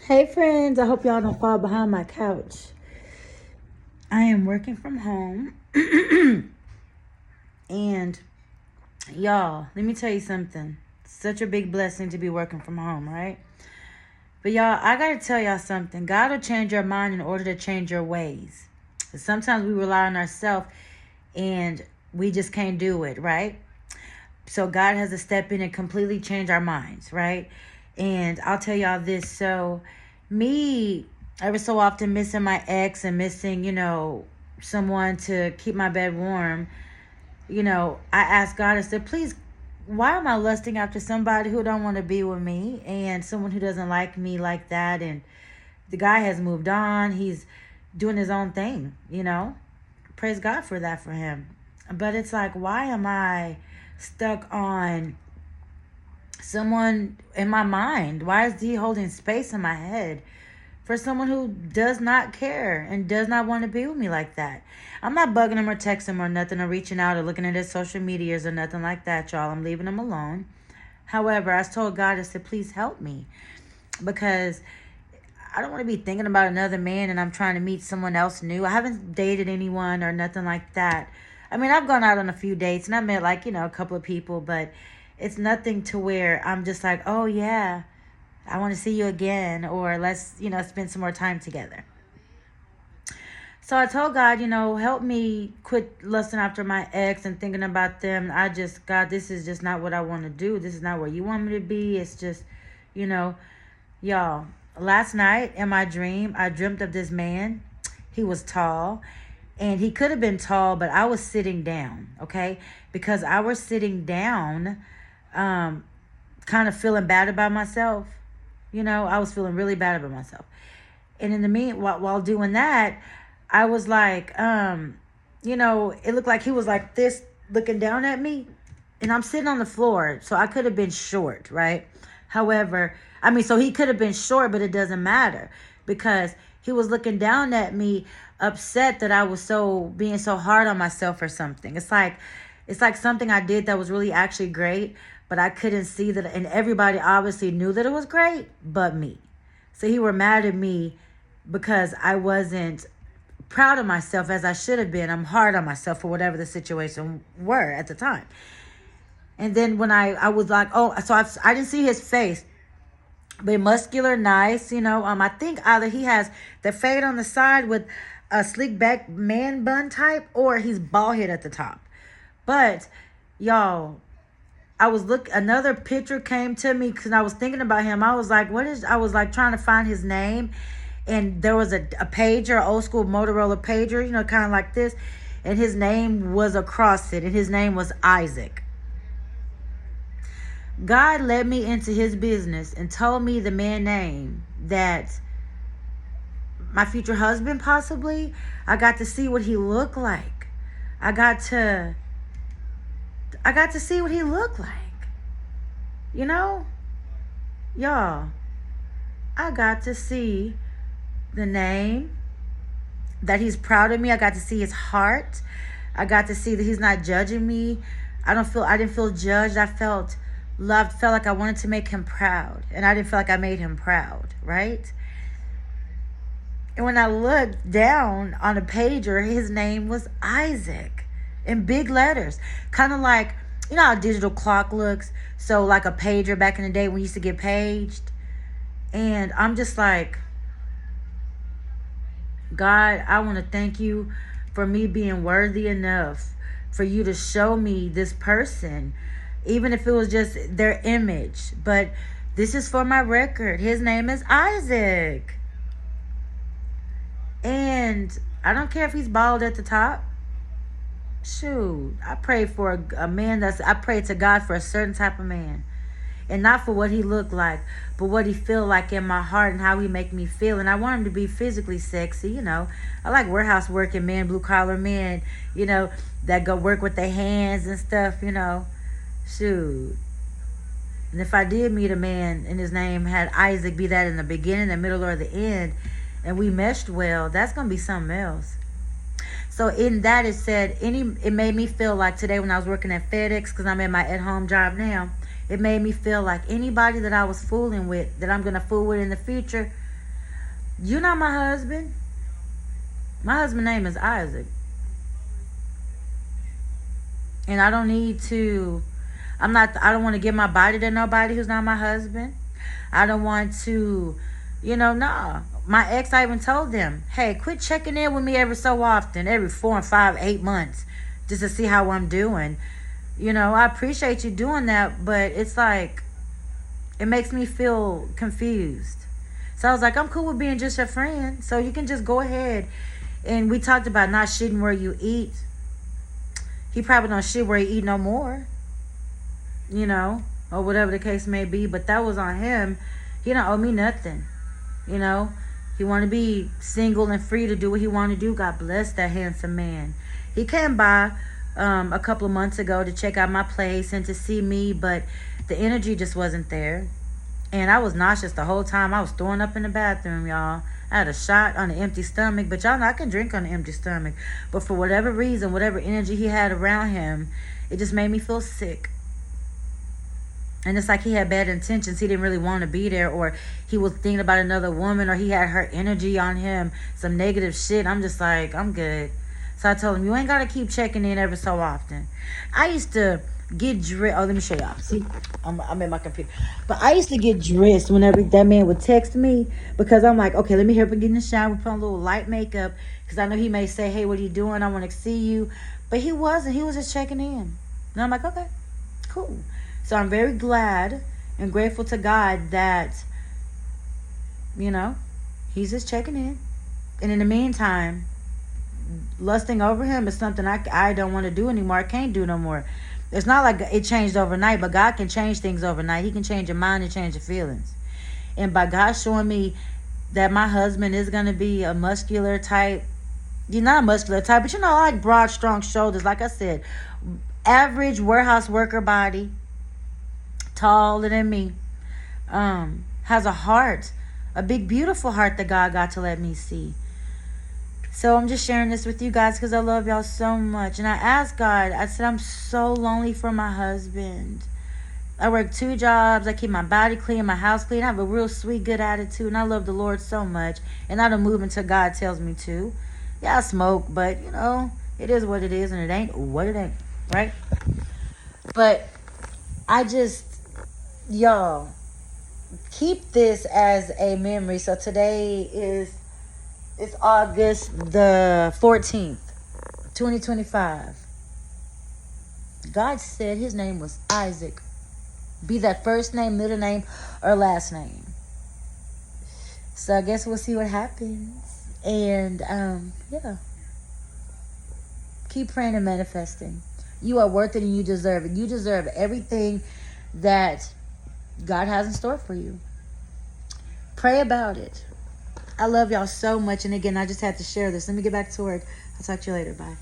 Hey friends, I hope y'all don't fall behind my couch. I am working from home. And y'all, let me tell you something. Such a big blessing to be working from home, right? But y'all, I gotta tell y'all something. God will change your mind in order to change your ways. Sometimes we rely on ourselves and we just can't do it, right? So God has to step in and completely change our minds, right? And I'll tell y'all this. So me, every so often missing my ex and missing, someone to keep my bed warm, I asked God, I said, please, why am I lusting after somebody who don't want to be with me and someone who doesn't like me like that? And the guy has moved on. He's doing his own thing. Praise God for that for him. But it's like, why am I stuck on someone in my mind? Why is he holding space in my head for someone who does not care and does not want to be with me like that? I'm not bugging him or texting him or nothing or reaching out or looking at his social medias or nothing like that, y'all. I'm leaving him alone. However, I told God, I said, please help me, because I don't want to be thinking about another man and I'm trying to meet someone else new. I haven't dated anyone or nothing like that. I mean, I've gone out on a few dates and I met a couple of people, but it's nothing to where I'm just like, oh yeah, I want to see you again, or let's, spend some more time together. So I told God, help me quit lusting after my ex and thinking about them. God, this is just not what I want to do. This is not where you want me to be. It's just, y'all, last night in my dream, I dreamt of this man. He was tall. And he could have been tall, but I was sitting down, okay? Because I was sitting down, kind of feeling bad about myself. I was feeling really bad about myself. And in the meanwhile, while doing that, I was like, it looked like he was like this, looking down at me. And I'm sitting on the floor, so I could have been short, right? However, so he could have been short, but it doesn't matter because he was looking down at me, upset that I was being so hard on myself or something. It's like something I did that was really actually great, but I couldn't see that, and everybody obviously knew that it was great, but me. So he were mad at me because I wasn't proud of myself as I should have been. I'm hard on myself for whatever the situation were at the time. And then when I was like, I didn't see his face, but muscular, nice, I think either he has the fade on the side with a sleek back man bun type, or he's bald head at the top. But y'all, another picture came to me because I was thinking about him. I was like, I was like trying to find his name, and there was a pager, old school Motorola pager, kind of like this, and his name was across it, and his name was Isaac. God led me into his business and told me the man name that my future husband, possibly. I got to see what he looked like. I got to see what he looked like. Y'all, I got to see the name, that he's proud of me. I got to see his heart. I got to see that he's not judging me. I didn't feel judged. I felt loved, felt like I wanted to make him proud, and I didn't feel like I made him proud, right? And when I looked down on a pager, his name was Isaac in big letters, kind of like, how a digital clock looks. So like a pager back in the day when we used to get paged. And I'm just like, God, I want to thank you for me being worthy enough for you to show me this person, even if it was just their image. But this is for my record. His name is Isaac. And I don't care if he's bald at the top. Shoot, I pray for a man I pray to God for a certain type of man. And not for what he looked like, but what he feel like in my heart and how he make me feel. And I want him to be physically sexy, I like warehouse working men, blue collar men, that go work with their hands and stuff, Shoot. And if I did meet a man and his name had Isaac, be that in the beginning, the middle, or the end, and we meshed well, that's going to be something else. So in that, it said, it made me feel like today when I was working at FedEx, because I'm in my at-home job now, it made me feel like anybody that I was fooling with, that I'm going to fool with in the future, You're not my husband. My husband's name is Isaac. And I don't need to, I don't want to give my body to nobody who's not my husband. I don't want to, nah. My ex, I even told them, hey, quit checking in with me every so often, every 4 and 5, 8 months, just to see how I'm doing. I appreciate you doing that, but it's like, it makes me feel confused. So I was like, I'm cool with being just your friend. So you can just go ahead. And we talked about not shitting where you eat. He probably don't shit where he eat no more. Or whatever the case may be. But that was on him. He don't owe me nothing. He want to be single and free to do what he want to do. God bless that handsome man. He came by a couple of months ago to check out my place and to see me, but the energy just wasn't there. And I was nauseous the whole time. I was throwing up in the bathroom, y'all. I had a shot on an empty stomach, but y'all know I can drink on an empty stomach. But for whatever reason, whatever energy he had around him, it just made me feel sick. And it's like he had bad intentions. He didn't really want to be there, or he was thinking about another woman, or he had her energy on him, some negative shit. I'm just like, I'm good. So I told him, you ain't got to keep checking in every so often. I used to get dressed. Oh, let me show y'all. See, I'm in my computer. But I used to get dressed whenever that man would text me, because I'm like, okay, let me help him get in the shower, put on a little light makeup, because I know he may say, hey, what are you doing? I want to see you. But he wasn't. He was just checking in. And I'm like, okay, cool. So I'm very glad and grateful to God that, he's just checking in. And in the meantime, lusting over him is something I don't want to do anymore. I can't do no more. It's not like it changed overnight, but God can change things overnight. He can change your mind and change your feelings. And by God showing me that my husband is going to be a muscular type, you're not a muscular type, but I like broad, strong shoulders. Like I said, average warehouse worker body, taller than me, has a heart, a big, beautiful heart that God got to let me see. So I'm just sharing this with you guys because I love y'all so much. And I asked God, I said, I'm so lonely for my husband. I work 2 jobs. I keep my body clean, my house clean. I have a real sweet, good attitude. And I love the Lord so much. And I don't move until God tells me to. Yeah, I smoke, but, it is what it is. And it ain't what it ain't, right? But I just, y'all, keep this as a memory. So today it's August the 14th, 2025. God said his name was Isaac. Be that first name, middle name, or last name. So I guess we'll see what happens. And, yeah. Keep praying and manifesting. You are worth it and you deserve it. You deserve everything that God has in store for you. Pray about it. I love y'all so much. And again, I just had to share this. Let me get back to work. I'll talk to you later. Bye.